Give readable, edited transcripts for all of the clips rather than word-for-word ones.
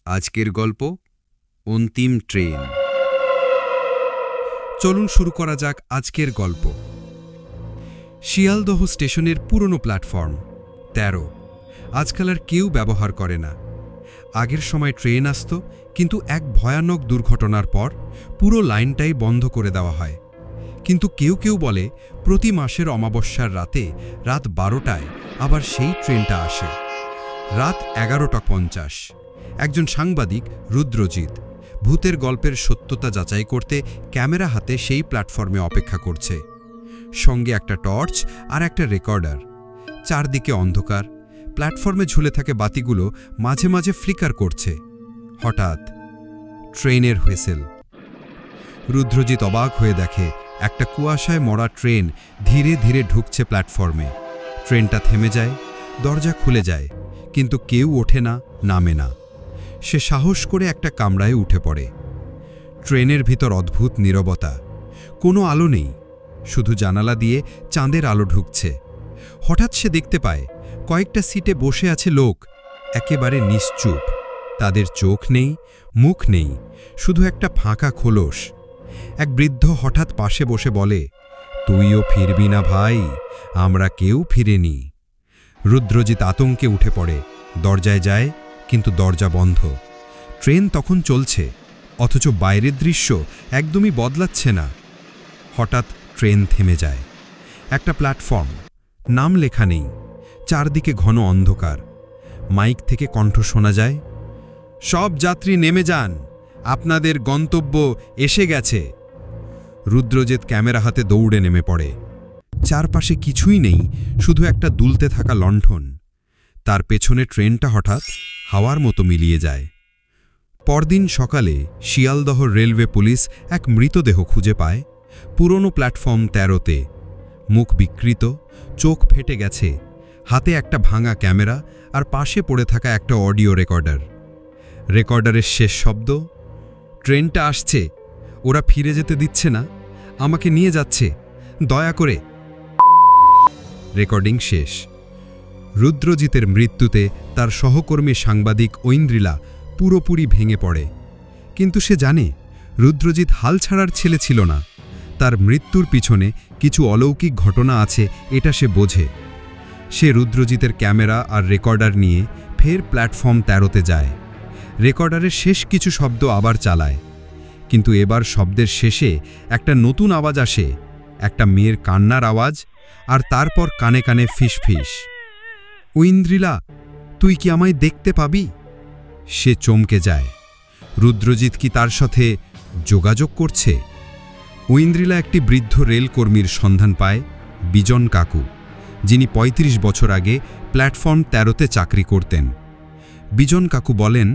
আজকের গল্প অন্তিম ট্রেন। চলুন শুরু করা যাক আজকের গল্প। শিয়ালদহ স্টেশনের পুরনো প্ল্যাটফর্ম ১৩ আজকাল আর কেউ ব্যবহার করে না। আগের সময় ট্রেন আসত, কিন্তু এক ভয়ানক দুর্ঘটনার পর পুরো লাইনটাই বন্ধ করে দেওয়া হয়। কিন্তু কেউ কেউ বলে প্রতি মাসের অমাবস্যার রাতে রাত ১২টায় আবার সেই ট্রেনটা আসে। রাত ১১:৫০ একজন সাংবাদিক রুদ্রজিৎ ভূতের গল্পের সত্যতা যাচাই করতে ক্যামেরা হাতে সেই প্ল্যাটফর্মে অপেক্ষা করছে। সঙ্গে একটা টর্চ আর একটা রেকর্ডার। চারদিকে অন্ধকার, প্ল্যাটফর্মে ঝুলে থাকে বাতিগুলো মাঝে মাঝে ফ্লিকার করছে। হঠাৎ ট্রেনের হুইসেল। রুদ্রজিৎ অবাক হয়ে দেখে একটা কুয়াশায় মরা ট্রেন ধীরে ধীরে ঢুকছে প্ল্যাটফর্মে। ট্রেনটা থেমে যায়, দরজা খুলে যায়, কিন্তু কেউ ওঠে না, নামে না। সে সাহস করে একটা কামরায় উঠে পড়ে। ট্রেনের ভিতর অদ্ভুত নীরবতা, কোনো আলো নেই, শুধু জানালা দিয়ে চাঁদের আলো ঢুকছে। হঠাৎ সে দেখতে পায় কয়েকটা সিটে বসে আছে লোক, একেবারে নিশ্চুপ। তাদের চোখ নেই, মুখ নেই, শুধু একটা ফাঁকা খোলস। এক বৃদ্ধ হঠাৎ পাশে বসে বলে, তুইও ফিরবি না ভাই, আমরা কেউ ফিরেনি। রুদ্রজিৎ আতঙ্কে উঠে পড়ে, দরজায় যায়, কিন্তু দরজা বন্ধ। ট্রেন তখন চলছে, অথচ বাইরের দৃশ্য একদমই বদলাচ্ছে না। হঠাৎ ট্রেন থেমে যায়। একটা প্ল্যাটফর্ম, নাম লেখা নেই, চারদিকে ঘন অন্ধকার। মাইক থেকে কণ্ঠ শোনা যায়, সব যাত্রী নেমে যান, আপনাদের গন্তব্য এসে গেছে। রুদ্রজিৎ ক্যামেরা হাতে দৌড়ে নেমে পড়ে। চারপাশে কিছুই নেই, শুধু একটা দুলতে থাকা লণ্ঠন। তার পেছনে ট্রেনটা হঠাৎ হাওয়ার মতো মিলিয়ে যায়। পরদিন সকালে শিয়ালদহ রেলওয়ে পুলিশ এক মৃতদেহ খুঁজে পায়, পুরনো প্ল্যাটফর্ম ১৩তে। মুখ বিকৃত, চোখ ফেটে গেছে, হাতে একটা ভাঙা ক্যামেরা আর পাশে পড়ে থাকা একটা অডিও রেকর্ডার। রেকর্ডারের শেষ শব্দ, ট্রেনটা আসছে, ওরা ফিরে যেতে দিচ্ছে না, আমাকে নিয়ে যাচ্ছে, দয়া করে। রেকর্ডিং শেষ। রুদ্রজিতের মৃত্যুতে তার সহকর্মী সাংবাদিক ঐন্দ্রিলা পুরোপুরি ভেঙে পড়ে। কিন্তু সে জানে রুদ্রজিৎ হাল ছাড়ার ছেলে ছিল না। তার মৃত্যুর পিছনে কিছু অলৌকিক ঘটনা আছে, এটা সে বোঝে। সে রুদ্রজিতের ক্যামেরা আর রেকর্ডার নিয়ে ফের প্ল্যাটফর্ম ১৩তে যায়। রেকর্ডারের শেষ কিছু শব্দ আবার চালায়, কিন্তু এবার শব্দের শেষে একটা নতুন আওয়াজ আসে, একটা মেয়ের কান্নার আওয়াজ, আর তারপর কানে কানে ফিসফিস, ঐন্দ্রিলা, তুই কি আমায় দেখতে পাবি? সে চমকে যায়। রুদ্রজিৎ কি তার সাথে যোগাযোগ করছে? ঐন্দ্রিলা একটি বৃদ্ধ রেলকর্মীর সন্ধান পায়, বিজন কাকু, যিনি ৩৫ বছর আগে প্ল্যাটফর্ম ১৩তে চাকরি করতেন। বিজন কাকু বলেন,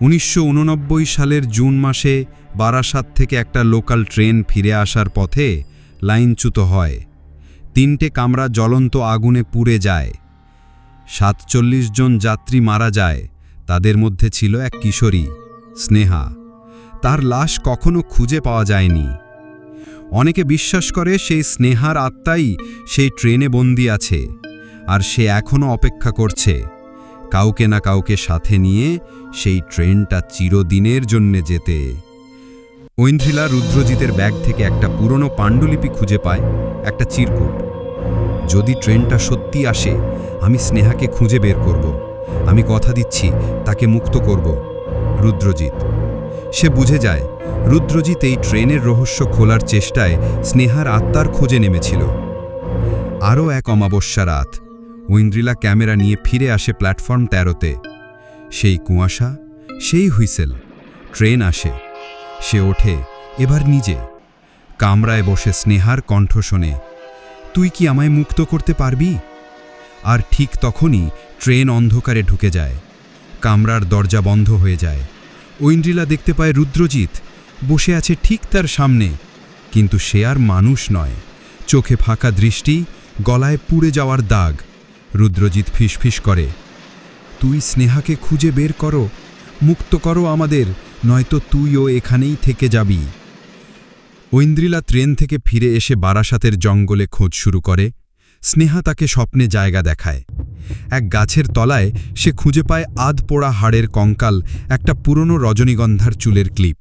১৯৮৯ সালের জুন মাসে বারাসাত থেকে একটা লোকাল ট্রেন ফিরে আসার পথে লাইনচ্যুত হয়। ৩টে কামরা জ্বলন্ত আগুনে পুড়ে যায়। ৪৭ জন যাত্রী মারা যায়, তাদের মধ্যে ছিল এক কিশোরী, স্নেহা। তার লাশ কখনো খুঁজে পাওয়া যায়নি। অনেকে বিশ্বাস করে সেই স্নেহার আত্মাই সেই ট্রেনে বন্দী আছে, আর সে এখনও অপেক্ষা করছে কাউকে না কাউকে সাথে নিয়ে সেই ট্রেনটা চিরদিনের জন্যে যেতে। ঐন্দ্রিলা রুদ্রজিতের ব্যাগ থেকে একটা পুরনো পাণ্ডুলিপি খুঁজে পায়, একটা চিরকুট। যদি ট্রেনটা সত্যি আসে, আমি স্নেহাকে খুঁজে বের করব, আমি কথা দিচ্ছি তাকে মুক্ত করব। রুদ্রজিৎ। সে বুঝে যায় রুদ্রজিৎ এই ট্রেনের রহস্য খোলার চেষ্টায় স্নেহার আত্মার খোঁজে নেমেছিল। আরও এক অমাবস্যা রাত, ঐন্দ্রিলা ক্যামেরা নিয়ে ফিরে আসে প্ল্যাটফর্ম ১৩তে। সেই কুয়াশা, সেই হুইসেল, ট্রেন আসে। সে ওঠে, এবার নিজে। কামরায় বসে স্নেহার কণ্ঠ শোনে, তুই কি আমায় মুক্ত করতে পারবি? আর ঠিক তখনই ট্রেন অন্ধকারে ঢুকে যায়। কামরার দরজা বন্ধ হয়ে যায়। ঐন্দ্রিলা দেখতে পায় রুদ্রজিৎ বসে আছে ঠিক তার সামনে, কিন্তু সে আর মানুষ নয়। চোখে ফাঁকা দৃষ্টি, গলায় পুড়ে যাওয়ার দাগ। রুদ্রজিৎ ফিসফিস করে, তুই স্নেহাকে খুঁজে বের করো, মুক্ত করো আমাদের, নয়তো তুইও এখানেই থেকে যাবি। ঐন্দ্রিলা ট্রেন থেকে ফিরে এসে বারাসাতের জঙ্গলে খোঁজ শুরু করে। স্নেহা তাকে স্বপ্নে জায়গা দেখায়। এক গাছের তলায় সে খুঁজে পায় আধ পোড়া হাড়ের কঙ্কাল, একটা পুরনো রজনীগন্ধার চুলের ক্লিপ।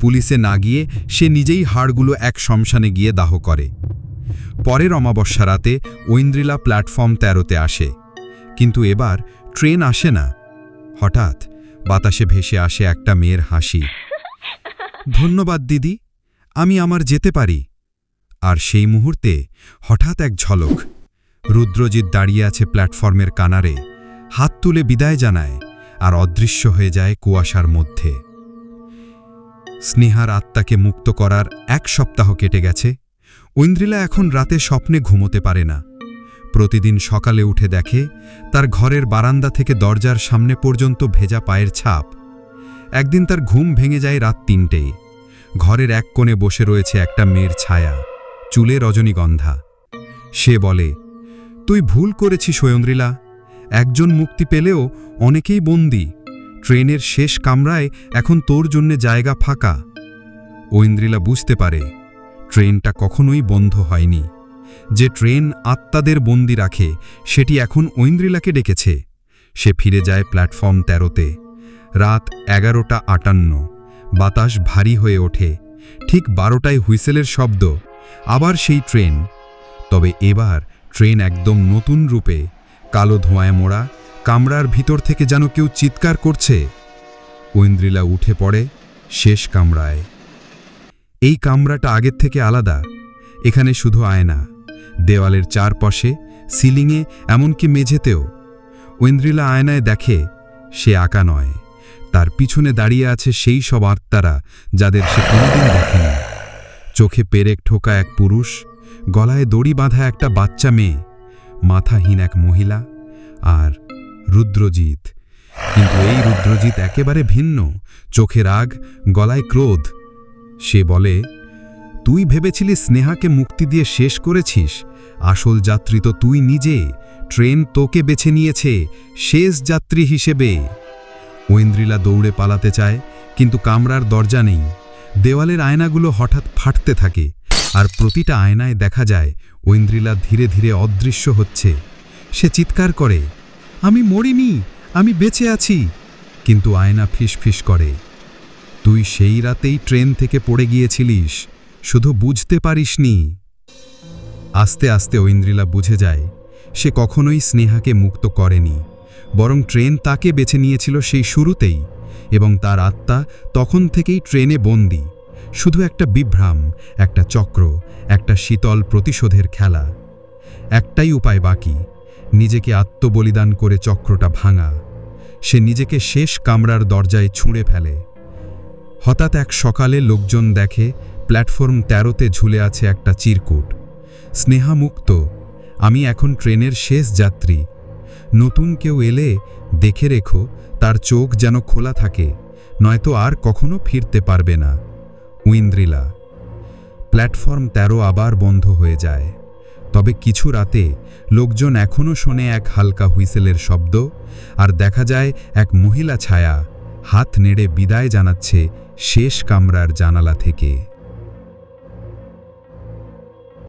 পুলিশে না গিয়ে সে নিজেই হাড়গুলো এক শ্মশানে গিয়ে দাহ করে। পরের অমাবস্যা রাতে ঐন্দ্রিলা প্ল্যাটফর্ম 13-তে আসে, কিন্তু এবার ট্রেন আসে না। হঠাৎ বাতাসে ভেসে আসে একটা মেয়ের হাসি। ধন্যবাদ দিদি, আমি আমার যেতে পারি। আর সেই মুহূর্তে হঠাৎ এক ঝলক। রুদ্রজিৎ দাঁড়িয়ে আছে প্ল্যাটফর্মের কানারে, হাত তুলে বিদায় জানায়, আর অদৃশ্য হয়ে যায় কুয়াশার মধ্যে। স্নেহার আত্মাকে মুক্ত করার 1 সপ্তাহ কেটে গেছে। ঐন্দ্রিলা এখন রাতে স্বপ্নে ঘুমোতে পারে না। প্রতিদিন সকালে উঠে দেখে তার ঘরের বারান্দা থেকে দরজার সামনে পর্যন্ত ভেজা পায়ের ছাপ। একদিন তার ঘুম ভেঙে যায় রাত 3টেয়। ঘরের এক কোণে বসে রয়েছে একটা মেয়ের ছায়া, চুলে রজনীগন্ধা। সে বলে, তুই ভুল করেছিস ঐন্দ্রিলা, একজন মুক্তি পেলেও অনেকেই বন্দী। ট্রেনের শেষ কামরায় এখন তোর জন্য জায়গা ফাঁকা। ঐন্দ্রিলা বুঝতে পারে ট্রেনটা কখনোই বন্ধ হয়নি। যে ট্রেন আত্মাদের বন্দি রাখে সেটি এখন ঐন্দ্রিলাকে ডেকেছে। সে ফিরে যায় প্ল্যাটফর্ম 13-তে। রাত 11:58। বাতাস ভারী হয়ে ওঠে। ঠিক 12টায় হুইসেলের শব্দ। আবার সেই ট্রেন, তবে এবার ট্রেন একদম নতুন রূপে, কালো ধোঁয়ায় মোড়া। কামরার ভিতর থেকে যেন কেউ চিৎকার করছে। ঐন্দ্রিলা উঠে পড়ে শেষ কামরায়। এই কামরাটা আগের থেকে আলাদা। এখানে শুধু আয়না, দেওয়ালের চারপাশে, সিলিংয়ে, এমনকি মেঝেতেও। ঐন্দ্রিলা আয়নায় দেখে সে একা নয়, তার পিছনে দাঁড়িয়ে আছে সেই সব আত্মারা যাদের সে কোনোদিন দেখেনি। চোখে পেরেক ঠোকা এক পুরুষ, গলায় দড়ি বাঁধা একটা বাচ্চা মেয়ে, মাথাহীন এক মহিলা, আর রুদ্রজিৎ। কিন্তু এই রুদ্রজিৎ একেবারে ভিন্ন। চোখে রাগ, গলায় ক্রোধ। সে বলে, তুই ভেবেছিলি স্নেহাকে মুক্তি দিয়ে শেষ করেছিস, আসল যাত্রী তো তুই নিজে। ট্রেন তোকে বেছে নিয়েছে শেষ যাত্রী হিসেবে। ঐন্দ্রিলা দৌড়ে পালাতে চায়, কিন্তু কামরার দরজা নেই। দেওয়ালের আয়নাগুলো হঠাৎ ফাটতে থাকে, আর প্রতিটা আয়নায় দেখা যায় ঐন্দ্রিলা ধীরে ধীরে অদৃশ্য হচ্ছে। সে চিৎকার করে, আমি মরিনি, আমি বেঁচে আছি। কিন্তু আয়না ফিসফিস করে, তুই সেই রাতেই ট্রেন থেকে পড়ে গিয়েছিলিস, শুধু বুঝতে পারিসনি। আস্তে আস্তে ঐন্দ্রিলা বুঝে যায় সে কখনোই স্নেহাকে মুক্ত করেনি, বরং ট্রেন তাকে বেছে নিয়েছিল সেই শুরুতেই, এবং তার আত্মা তখন থেকেই ট্রেনে বন্দী। শুধু একটা বিভ্রাম, একটা চক্র, একটা শীতল প্রতিশোধের খেলা। একটাই উপায় বাকি, নিজেকে আত্মবলিদান করে চক্রটা ভাঙা। সে নিজেকে শেষ কামরার দরজায় ছুঁড়ে ফেলে। হঠাৎ এক সকালে লোকজন দেখে প্ল্যাটফর্ম 13-তে ঝুলে আছে একটা চিরকুট। স্নেহা মুক্ত, আমি এখন ট্রেনের শেষ যাত্রী। নতুন কেউ এলে দেখে রেখো তার চোখ যেন খোলা থাকে, নয়তো আর কখনো ফিরতে পারবে না। ঐন্দ্রিলা। প্ল্যাটফর্ম 13 আবার বন্ধ হয়ে যায়। তবে কিছু রাতে লোকজন এখনও শোনে এক হালকা হুইসেলের শব্দ, আর দেখা যায় এক মহিলা ছায়া হাত নেড়ে বিদায় জানাচ্ছে শেষ কামরার জানালা থেকে।